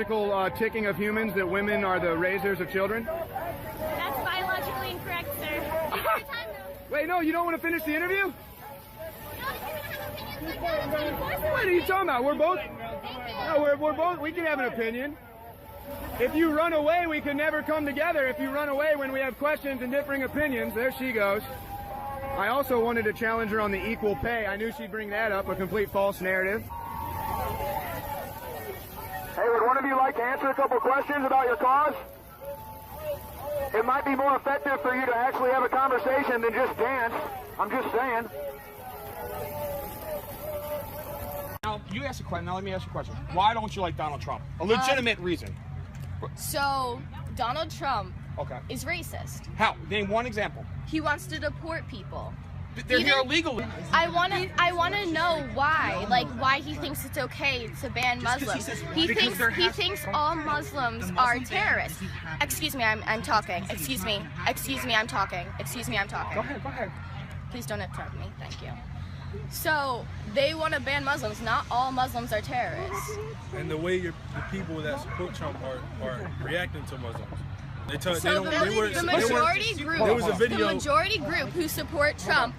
biological ticking of humans that women are the raisers of children? That's biologically incorrect, sir. Wait, no, you don't want to finish the interview? No, you can have opinions like that. What are you talking about? We're both... No, we're both... We can have an opinion. If you run away, we can never come together. If you run away when we have questions and differing opinions, there she goes. I also wanted to challenge her on the equal pay. I knew she'd bring that up, a complete false narrative. Hey, would one of you like to answer a couple questions about your cause? It might be more effective for you to actually have a conversation than just dance. I'm just saying. Now, you asked a question. Now let me ask you a question. Why don't you like Donald Trump? A legitimate reason. So, Donald Trump is racist. How? Name one example. He wants to deport people. They're here illegally. I wanna know why. Like, why he thinks it's okay to ban Muslims. He thinks all Muslims are terrorists. Excuse me, I'm talking. Excuse me, I'm talking. Excuse me, I'm talking. Go ahead. Please don't interrupt me. Thank you. So, they want to ban Muslims. Not all Muslims are terrorists. And the way the people that support Trump are reacting to Muslims. The majority group who support Trump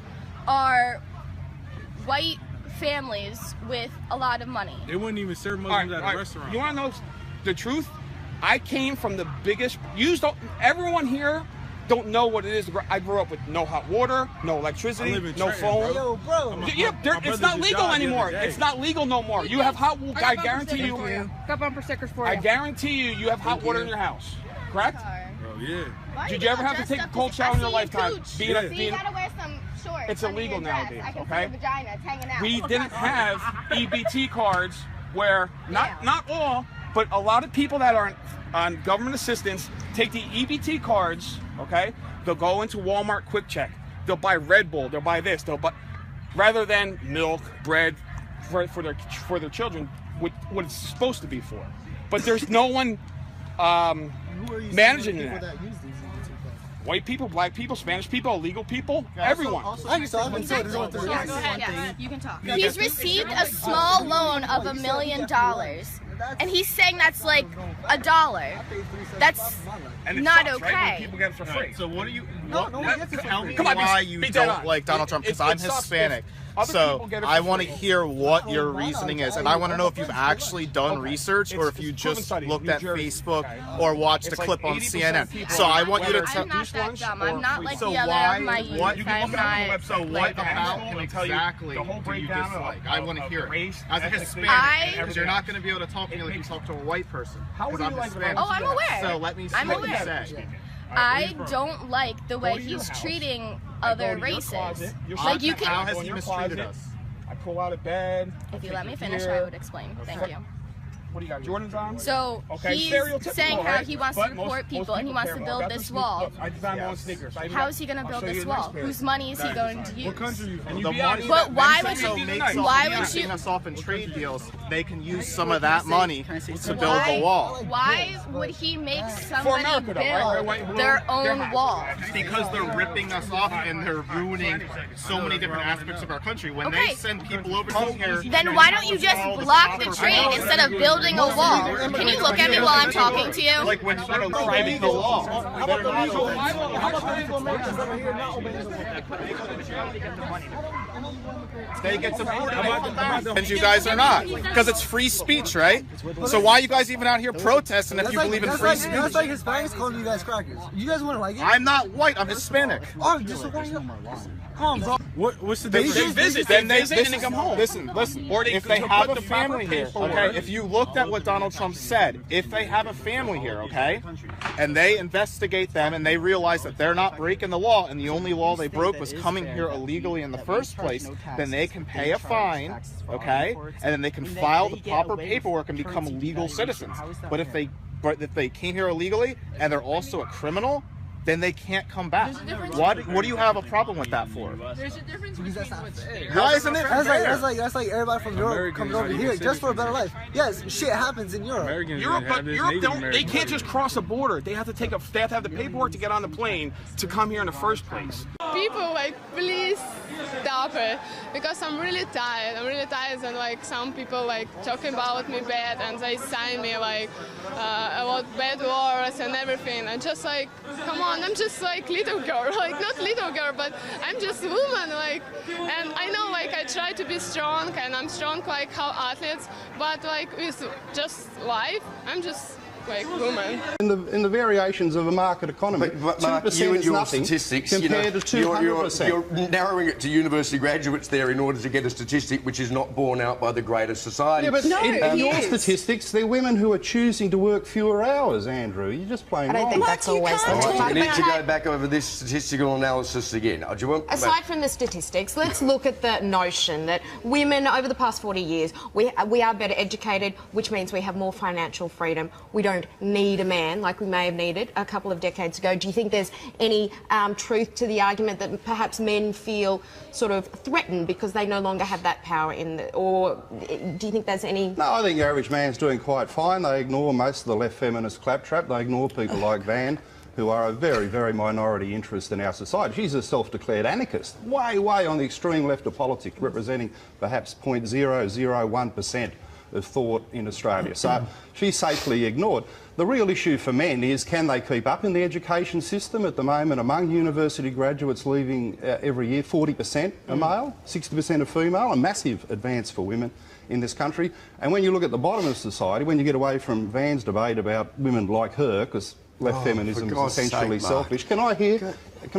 are white families with a lot of money. They wouldn't even serve Muslims at a restaurant. You want to know the truth? I came from the biggest... Everyone here don't know what it is. I grew up with no hot water, no electricity, no phone. Yo, bro. It's not legal anymore. It's not legal no more. You have hot water. I guarantee you. Got bumper stickers for you. I guarantee you have hot water in your house. Correct? Oh, yeah. Did you ever have to take a cold shower in your lifetime? You gotta wear some shorts. It's illegal nowadays, okay? Vagina hanging out. We didn't have EBT cards where, not all, but a lot of people that are on government assistance take the EBT cards, okay? They'll go into Walmart Quick Check. They'll buy Red Bull. They'll buy this. They'll buy, rather than milk, bread for their children, what it's supposed to be for. But there's no one managing that. White people, black people, Spanish people, illegal people, everyone. You can talk. He's received a small loan of $1 million, and he's saying that's like $1. That's not okay. Right? People get it for free. So what are you? Tell me why you don't like Donald Trump, because I'm Hispanic. So I want to hear what your reasoning is, and I want to know if you've actually done research or if you just looked at Facebook or watched a clip on CNN. So I want you to tell. I'm not that dumb. I'm not like the other of my youth. I'm not. So what about him exactly do you dislike? I want to hear it. As a Hispanic, because you're not going to be able to talk to me like you talk to a white person. Because I'm Hispanic. Oh, I'm aware. So let me see what you say. I don't like the way he's treating other races. Like you can. How has he mistreated us? I pull out of bed. If you let me finish, I would explain. Thank you. What do you got, Jordans on? So he's saying how he wants to deport people and he wants to build this wall. I designed my own sneakers. How is he going to build this wall? Whose money is he going to use? What country are you from? But why would you? Taking us off in trade deals, they can use some of that money to build the wall. Why would he make somebody build their own wall? Because they're ripping us off and they're ruining so many different aspects of our country. When they send people over here, then why don't you just block the trade instead of building a wall? Can you look at me while I'm talking to you? Like when they're driving the wall. How about the legal Americans over here not obeying the law? They get supported, and you guys are not, because it's free speech, right? So why are you guys even out here protesting if you believe in free speech? That's like Hispanics calling you guys crackers. You guys wouldn't like it? I'm not white. I'm Hispanic. Oh, just supporting you. Come on, bro. What's the They difference? visit, and they come home. Listen. Or if they have a family here, okay? If you looked at what Donald Trump said, if they have a family here, okay, and they investigate them and they realize that they're not breaking the law and the only law they broke was coming here illegally in the first place, then they can pay a fine, okay, and then they can file the proper paperwork and become legal citizens. But if they came here illegally and they're also a criminal, then they can't come back. What do you have a problem with that for? There's a difference between what's fair. Why isn't it fair? That's like everybody from Europe coming over here just for a better life. Yes, shit happens in Europe. Europe, they can't just cross a border. They have to have the paperwork to get on the plane to come here in the first place. people, like, please stop it, because I'm really tired. I'm really tired, and like some people like talking about me bad, and they sign me like about bad words and everything. And just like, come on, I'm just like little girl, like not little girl, but I'm just woman, like. And I know, like, I try to be strong, and I'm strong like how athletes, but like with just life, I'm just like woman. In the variations of a market economy, but Mark, 2% you and is your nothing statistics, compared to 200%. You're narrowing it to university graduates there in order to get a statistic which is not borne out by the greater society. Yeah, but in your statistics, they're women who are choosing to work fewer hours, Andrew. You're just playing wrong. I don't think that's always the case. We need to go back over this statistical analysis again. Do you want, aside from the statistics, let's look at the notion that women over the past 40 years, we are better educated, which means we have more financial freedom. We don't need a man like we may have needed a couple of decades ago. Do you think there's any truth to the argument that perhaps men feel sort of threatened because they no longer have that power or do you think there's any... No, I think the average man's doing quite fine. They ignore most of the left feminist claptrap. They ignore people like Van, who are a very, very minority interest in our society. She's a self-declared anarchist, way, way on the extreme left of politics, representing perhaps 0.001% of thought in Australia. So she's safely ignored. The real issue for men is, can they keep up in the education system? At the moment, among university graduates leaving every year, 40% are male, 60% are female, a massive advance for women in this country. And when you look at the bottom of society, when you get away from Van's debate about women like her, because left feminism is essentially selfish. Can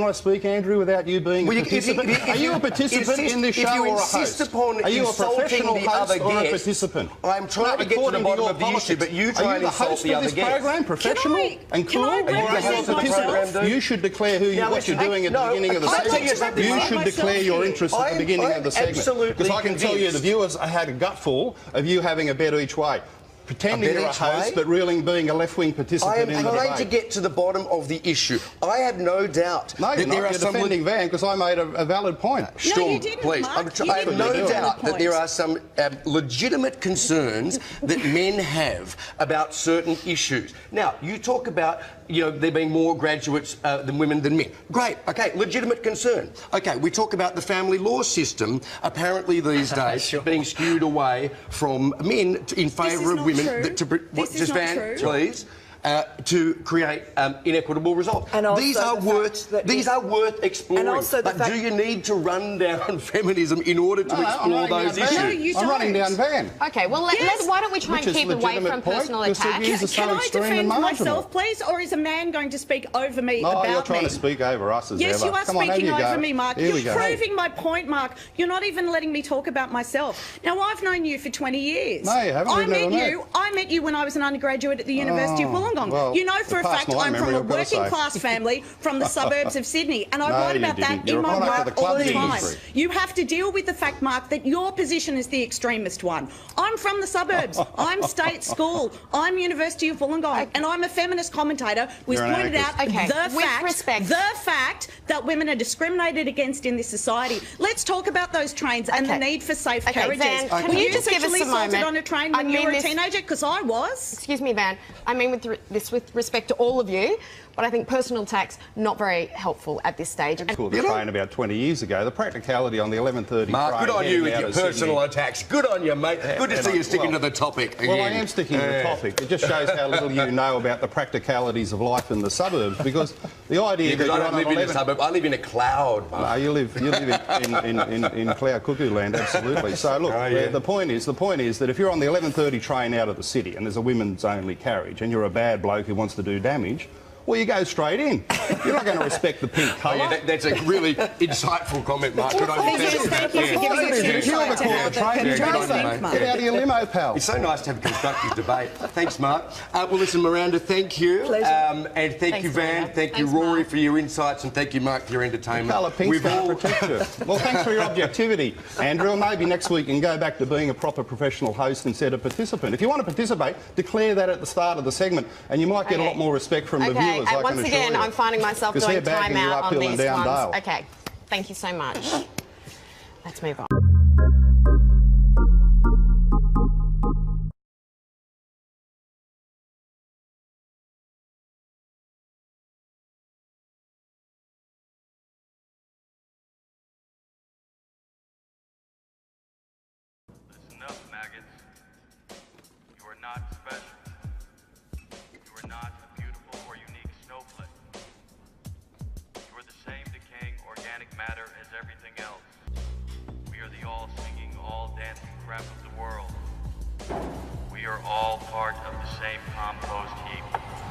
I speak, Andrew, without you being a participant? Are you a participant in this show or a host? Are you a professional host or a participant? I'm trying to get to the bottom of the issue, but you try and insult the other guests. Are you the host of this program, professional and cool? Are you the host of this program? You should declare what you're doing at the beginning of the segment. You should declare your interest at the beginning of the segment. Because I can tell you the viewers had a gutful of you having a bet each way. Pretending you're a host, but really being a left-wing participant in the debate. I am trying to get to the bottom of the issue. I have no doubt that there are some... You're defending Van because I made a valid point. Storm, please. I have no doubt that there are some legitimate concerns that men have about certain issues. Now, you talk about, there being more graduates than women than men. Great. OK, legitimate concern. OK, we talk about the family law system, apparently these days, being skewed away from men in favour of women. This is not true. Please. To create inequitable results. And these are worth exploring. And also but do you need to run down feminism in order to explore those issues? No, you don't. I'm running down Van. Okay, well, why don't we try and keep away from personal attacks? Can I defend myself, please, or is a man going to speak over me about me? No, you're trying to speak over us as ever. Yes, you are speaking over me, Mark. You're proving my point, Mark. You're not even letting me talk about myself. Now, I've known you for 20 years. No, you haven't. I met you when I was an undergraduate at the University of Wollongong. Well, you know for a fact I'm from a working class family from the suburbs of Sydney, and I write about that in my work all the time. You have to deal with the fact, Mark, that your position is the extremist one. I'm from the suburbs. I'm state school. I'm University of Wollongong, and I'm a feminist commentator who's pointed out the fact that women are discriminated against in this society. Let's talk about those trains and the need for safe carriages. Van, can you just give us a moment? On a train when you were a teenager? Because I was. Excuse me, Van. I mean with respect to all of you, but I think personal attacks not very helpful at this stage. The train about 20 years ago. The practicality on the 11:30 Mark, train. good on you with your personal attacks. Good on you, mate. Good to see you sticking to the topic again. Well, I am sticking to the topic. It just shows how little you know about the practicalities of life in the suburbs, because the idea that I don't live in a suburb. I live in a cloud, Mark. No, you live in cloud cuckoo land, absolutely. So look, the point is that if you're on the 11:30 train out of the city and there's a women's only carriage and you're a bad bloke who wants to do damage, well, you go straight in. You're not going to respect the pink colour. Oh, yeah, that's a really insightful comment, Mark. Good on you. Thank you for giving us a Get out of your limo, pal. It's so nice to have a constructive debate. Thanks, Mark. Well, listen, Miranda, thank you. And thank you, Van. Thank you, Rory, for your insights, and thank you, Mark, for your entertainment. The colour pink's going to protect you. Well, thanks for your objectivity, Andrew. Maybe next week you can go back to being a proper professional host instead of participant. If you want to participate, declare that at the start of the segment, and you might get a lot more respect from the viewers. And once again, I'm finding myself doing time out on these ones. Dale. Okay, thank you so much. Let's move on. are the all-singing, all-dancing crap of the world. We are all part of the same compost heap.